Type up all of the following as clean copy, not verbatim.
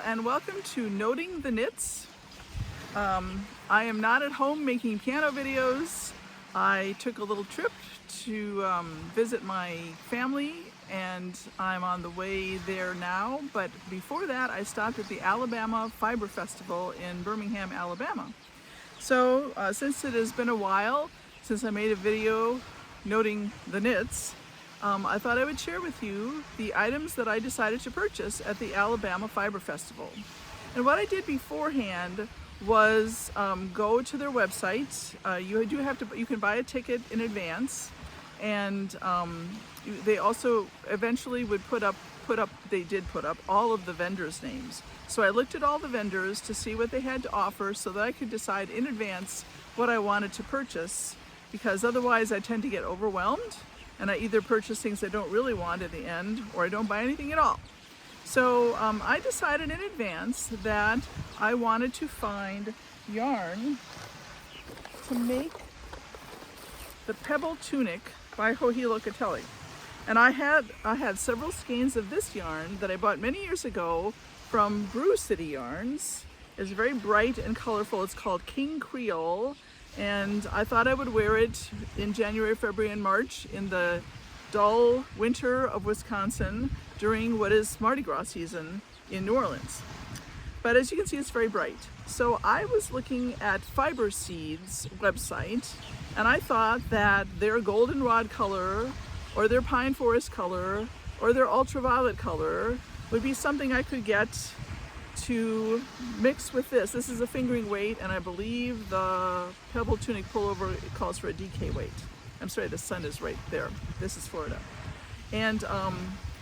and welcome to Noting the Knits. I am not at home making piano videos. I took a little trip to visit my family and I'm on the way there now, but before that I stopped at the Alabama Fiber Festival in Birmingham, Alabama. So since it has been a while since I made a video noting the knits, I thought I would share with you the items that I decided to purchase at the Alabama Fiber Festival. And what I did beforehand was go to their website. You can buy a ticket in advance, and they also eventually would put up all of the vendors' names. So I looked at all the vendors to see what they had to offer so that I could decide in advance what I wanted to purchase, because otherwise I tend to get overwhelmed and I either purchase things I don't really want at the end or I don't buy anything at all. So I decided in advance that I wanted to find yarn to make the Pebble Tunic by Hohilo Catelli. And I had several skeins of this yarn that I bought many years ago from Brew City Yarns. It's very bright and colorful. It's called King Creole. And I thought I would wear it in January, February, and March in the dull winter of Wisconsin during what is Mardi Gras season in New Orleans. But as you can see, it's very bright. So I was looking at Fiber Seeds website, and I thought that their goldenrod color or their pine forest color or their ultraviolet color would be something I could get to mix with this. This is a fingering weight, and I believe the Pebble Tunic pullover calls for a DK weight. I'm sorry, the sun is right there. This is Florida. And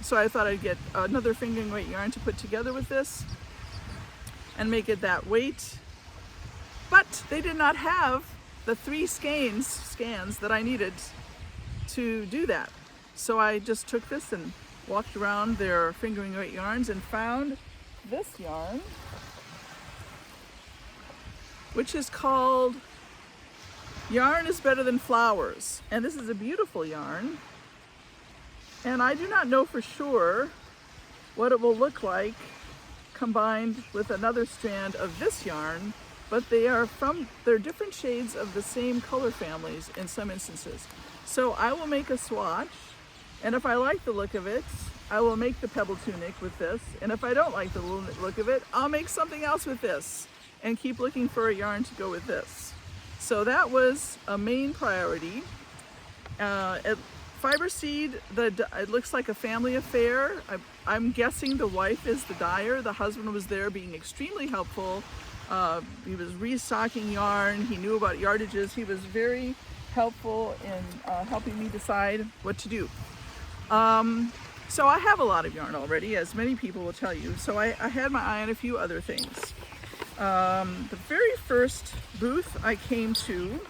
so I thought I'd get another fingering weight yarn to put together with this and make it that weight. But they did not have the 3 scans that I needed to do that. So I just took this and walked around their fingering weight yarns and found this yarn, which is called Yarn is Better Than Flowers. And this is a beautiful yarn. And I do not know for sure what it will look like combined with another strand of this yarn, but they're different shades of the same color families in some instances. So I will make a swatch, and if I like the look of it, I will make the Pebble Tunic with this, and if I don't like the look of it, I'll make something else with this and keep looking for a yarn to go with this. So that was a main priority. At Fiber Seed, it looks like a family affair. I'm guessing the wife is the dyer. The husband was there being extremely helpful. He was restocking yarn. He knew about yardages. He was very helpful in helping me decide what to do. So I have a lot of yarn already, as many people will tell you. So I had my eye on a few other things. The very first booth I came to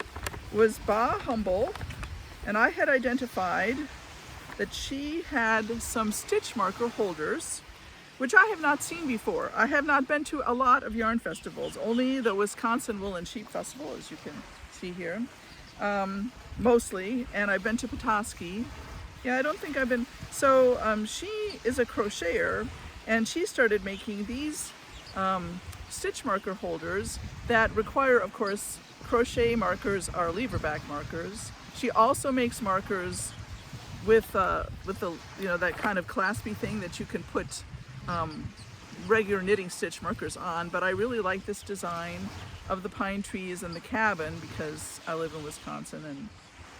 was Bah Humble, and I had identified that she had some stitch marker holders, which I have not seen before. I have not been to a lot of yarn festivals, only the Wisconsin Wool and Sheep Festival, as you can see here, mostly, and I've been to Petoskey. Yeah, I don't think I've been. So she is a crocheter, and she started making these stitch marker holders that require, of course, crochet markers are lever back markers. She also makes markers with the that kind of claspy thing that you can put regular knitting stitch markers on. But I really like this design of the pine trees and the cabin because I live in Wisconsin, and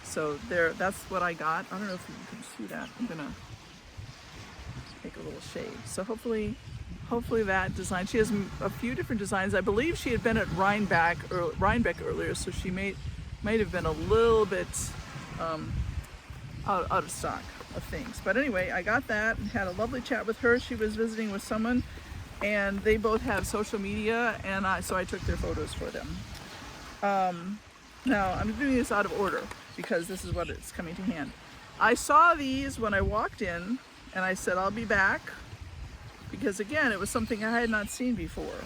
so that's what I got. I don't know if you can see that. I'm gonna take a little shade. So hopefully that design. She has a few different designs. I believe she had been at Rhinebeck earlier, so she might have been a little bit out of stock of things. But anyway, I got that and had a lovely chat with her. She was visiting with someone, and they both have social media, and so I took their photos for them. Now I'm doing this out of order because this is what it's coming to hand. I saw these when I walked in, and I said I'll be back, because again it was something I had not seen before,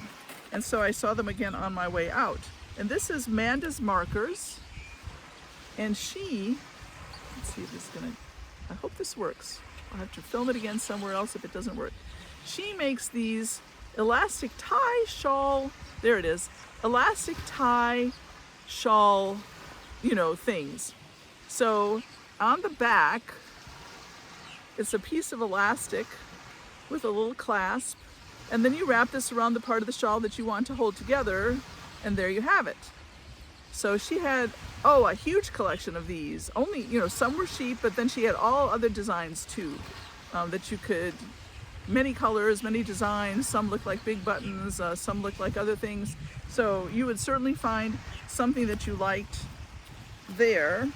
and so I saw them again on my way out. And this is Manda's Markers, and let's see if this is gonna, I hope this works. I'll have to film it again somewhere else if it doesn't work. She makes these elastic tie shawl, there it is, elastic tie shawl, things. So on the back, it's a piece of elastic with a little clasp, and then you wrap this around the part of the shawl that you want to hold together, and there you have it. So she had, a huge collection of these. Only, some were sheep, but then she had all other designs too, that you could, many colors, many designs. Some look like big buttons, some look like other things. So you would certainly find something that you liked there.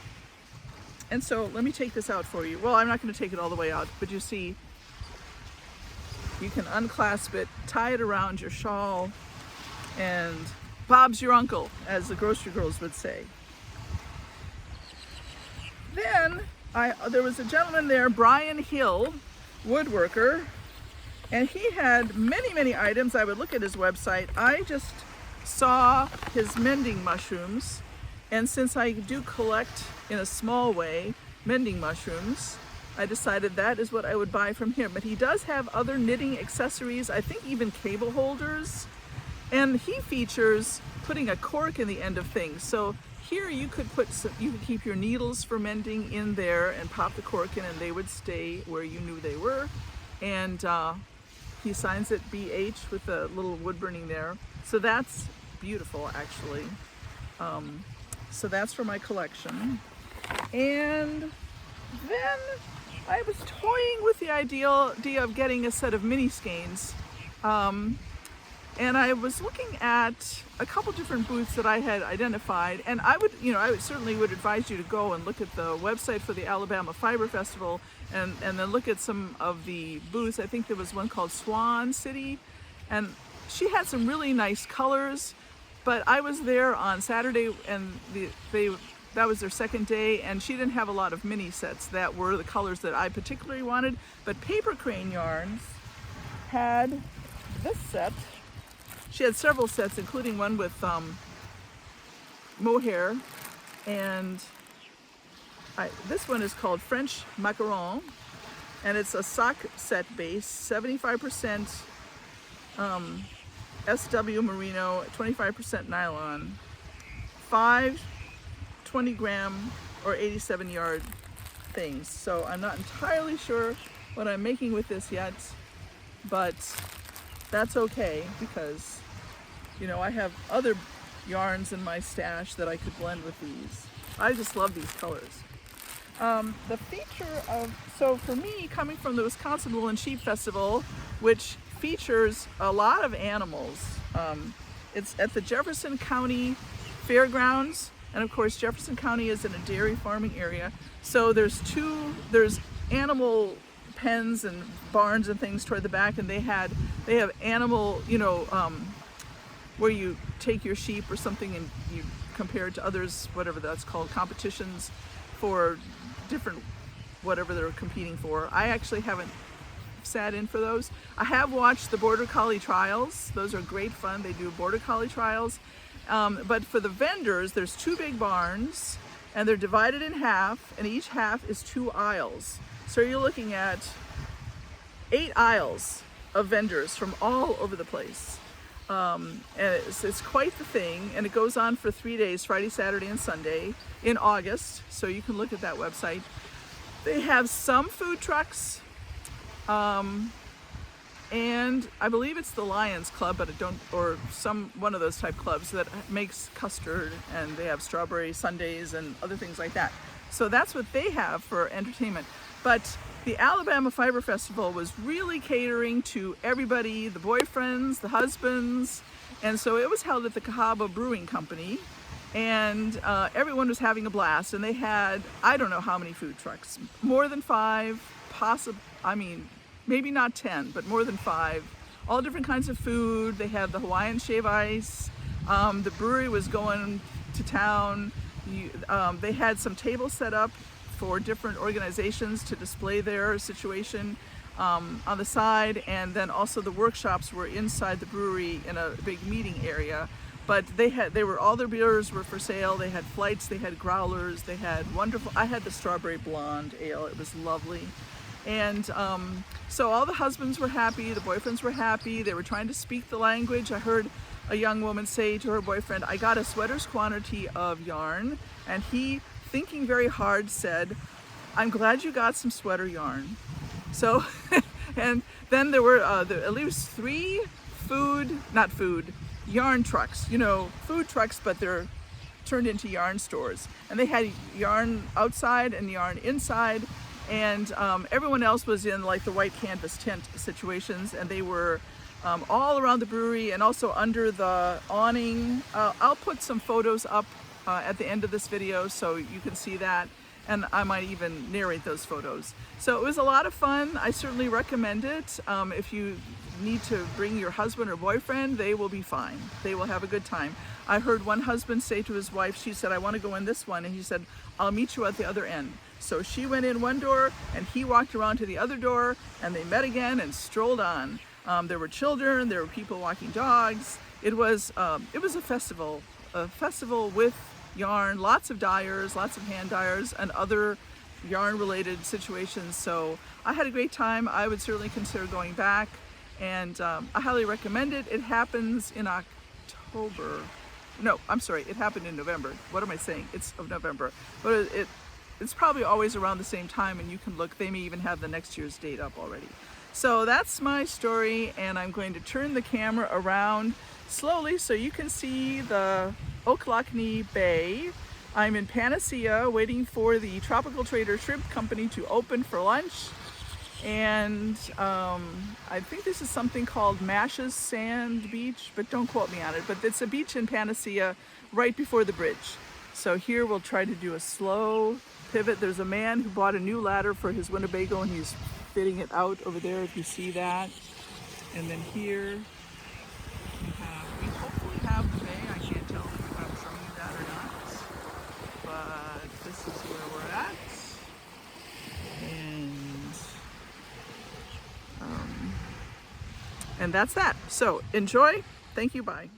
And so let me take this out for you. Well, I'm not going to take it all the way out, but you see, you can unclasp it, tie it around your shawl, and Bob's your uncle, as the grocery girls would say. Then there was a gentleman there, Brian Hill, woodworker, and he had many, many items. I would look at his website. I just saw his mending mushrooms, and since I do collect in a small way mending mushrooms, I decided that is what I would buy from him. But he does have other knitting accessories, I think even cable holders, and he features putting a cork in the end of things. So here you could keep your needles for mending in there and pop the cork in, and they would stay where you knew they were. And he signs it BH with a little wood burning there. So that's beautiful, actually. So that's for my collection. And then I was toying with the idea of getting a set of mini skeins. And I was looking at a couple different booths that I had identified, and I certainly would advise you to go and look at the website for the Alabama Fiber Festival, and then look at some of the booths. I think there was one called Swan City, and she had some really nice colors, but I was there on Saturday, and that was their second day, and she didn't have a lot of mini sets that were the colors that I particularly wanted. But Paper Crane Yarns had this set. She had several sets, including one with mohair, and this one is called French Macaron, and it's a sock set base, 75% SW merino, 25% nylon, 5 20-gram or 87-yard things. So I'm not entirely sure what I'm making with this yet, but that's okay, because I have other yarns in my stash that I could blend with these. I just love these colors. The feature so for me, coming from the Wisconsin Wool and Sheep Festival, which features a lot of animals, it's at the Jefferson County Fairgrounds, and of course Jefferson County is in a dairy farming area, so there's animal pens and barns and things toward the back, and they have animal, where you take your sheep or something and you compare it to others, whatever that's called, competitions for different whatever they're competing for. I actually haven't sat in for those. I have watched the Border Collie trials. Those are great fun. They do Border Collie trials. But for the vendors, there's 2 big barns, and they're divided in half, and each half is 2 aisles. So you're looking at 8 aisles of vendors from all over the place. And it's quite the thing, and it goes on for 3 days, Friday, Saturday, and Sunday in August, so you can look at that website. They have some food trucks, and I believe it's the Lions Club, but one of those type clubs that makes custard, and they have strawberry sundaes and other things like that. So that's what they have for entertainment. But the Alabama Fiber Festival was really catering to everybody, the boyfriends, the husbands, and so it was held at the Cahaba Brewing Company, and everyone was having a blast, and they had, I don't know how many food trucks, more than 5, maybe not 10, but more than 5, all different kinds of food. They had the Hawaiian shave ice, the brewery was going to town, they had some tables set up for different organizations to display their situation on the side, and then also the workshops were inside the brewery in a big meeting area. But all their beers were for sale. They had flights, they had growlers, they had wonderful, I had the strawberry blonde ale, it was lovely. And so all the husbands were happy, the boyfriends were happy, they were trying to speak the language. I heard a young woman say to her boyfriend, I got a sweater's quantity of yarn, and he, thinking very hard, said, I'm glad you got some sweater yarn. So, and then there were at least 3 yarn trucks, you know, food trucks, but they're turned into yarn stores. And they had yarn outside and yarn inside, and everyone else was in like the white canvas tent situations, and they were all around the brewery and also under the awning. I'll put some photos up at the end of this video so you can see that, and I might even narrate those photos. So it was a lot of fun. I certainly recommend it. If you need to bring your husband or boyfriend, they will be fine. They will have a good time. I heard one husband say to his wife, she said, I want to go in this one, and he said, I'll meet you at the other end. So she went in one door and he walked around to the other door, and they met again and strolled on. There were children, there were people walking dogs. It was a festival with yarn, lots of dyers, lots of hand dyers, and other yarn related situations. So I had a great time. I would certainly consider going back, and I highly recommend it. It happens in October. No, I'm sorry, it happened in November. What am I saying? It's of November. But it's probably always around the same time, and you can look. They may even have the next year's date up already. So that's my story, and I'm going to turn the camera around slowly so you can see the Ochlockonee Bay. I'm in Panacea waiting for the Tropical Trader Shrimp Company to open for lunch. And I think this is something called Mash's Sand Beach, but don't quote me on it. But it's a beach in Panacea right before the bridge. So here we'll try to do a slow pivot. There's a man who bought a new ladder for his Winnebago, and he's fitting it out over there, if you see that. And then here we hopefully have the bay. I can't tell if I'm showing you that or not, but this is where we're at. And that's that. So enjoy. Thank you. Bye.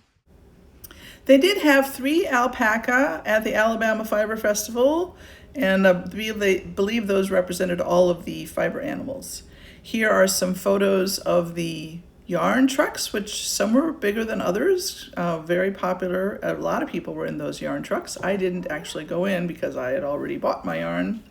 They did have 3 alpaca at the Alabama Fiber Festival, and they believe those represented all of the fiber animals. Here are some photos of the yarn trucks, which some were bigger than others, very popular. A lot of people were in those yarn trucks. I didn't actually go in because I had already bought my yarn.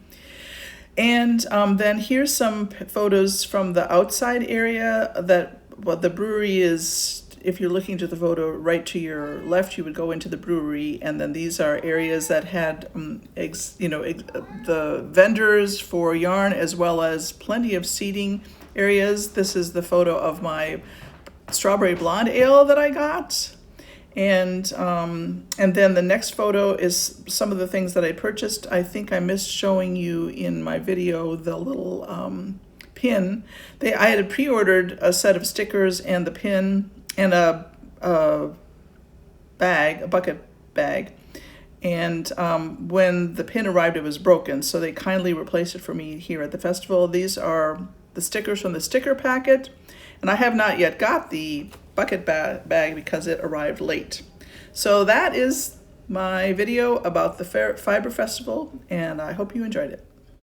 And then here's some photos from the outside area. The brewery is, if you're looking to the photo right to your left, you would go into the brewery, and then these are areas that had the vendors for yarn, as well as plenty of seating areas. This is the photo of my strawberry blonde ale that I got. And then the next photo is some of the things that I purchased. I think I missed showing you in my video the little pin. I had pre-ordered a set of stickers and the pin and a bucket bag. And when the pin arrived, it was broken, so they kindly replaced it for me here at the festival. These are the stickers from the sticker packet, and I have not yet got the bucket bag because it arrived late. So that is my video about the Fiber Festival, and I hope you enjoyed it.